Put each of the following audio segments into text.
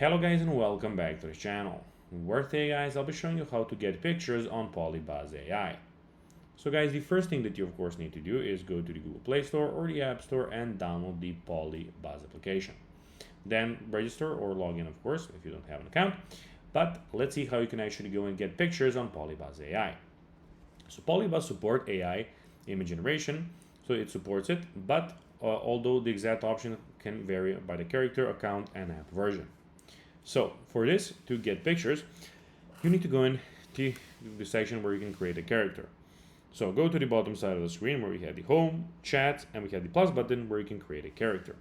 Hello guys and welcome back to the channel, where today guys I'll be showing you how to get pictures on PolyBuzz AI. So guys, the first thing that you of course need to do is go to the Google Play Store or the App Store and download the PolyBuzz application. Then register or log in of course if you don't have an account, but let's see how you can actually go and get pictures on PolyBuzz AI. So PolyBuzz support AI image generation, so it supports it, but although the exact option can vary by the character, account and app version. So for this, to get pictures, you need to go into the section where you can create a character. So go to the bottom side of the screen where we have the home, chat, and we have the plus button where you can create a character.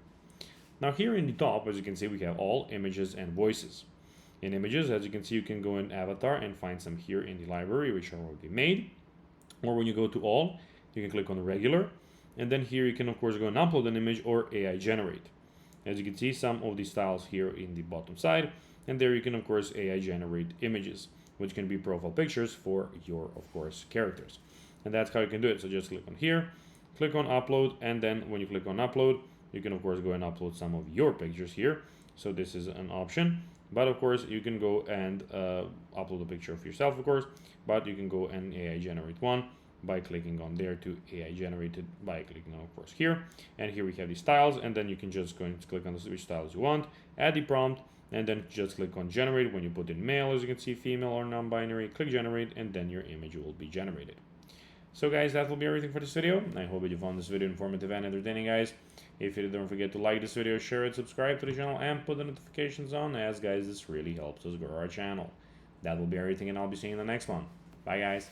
Now here in the top, as you can see, we have all images and voices. In images, as you can see, you can go in avatar and find some here in the library, which are already made. Or when you go to all, you can click on the regular. And then here you can of course go and upload an image or AI generate. As you can see, some of the styles here in the bottom side, and there you can of course AI generate images, which can be profile pictures for your of course characters. And that's how you can do it. So just click on here, click on upload, and then when you click on upload, you can of course go and upload some of your pictures here. So this is an option, but of course you can go and upload a picture of yourself of course, but you can go and AI generate one by clicking on there to AI generated by clicking on of course here, and here we have the styles, and then you can just go and click on which styles you want, add the prompt, and then just click on generate. When you put in male, as you can see, female or non-binary, click generate, and then your image will be generated. So guys, that will be everything for this video. I hope that you found this video informative and entertaining guys. If you did, don't forget to like this video, share it, subscribe to the channel, and put the notifications on, as guys this really helps us grow our channel. That will be everything, and I'll be seeing you in the next one. Bye guys.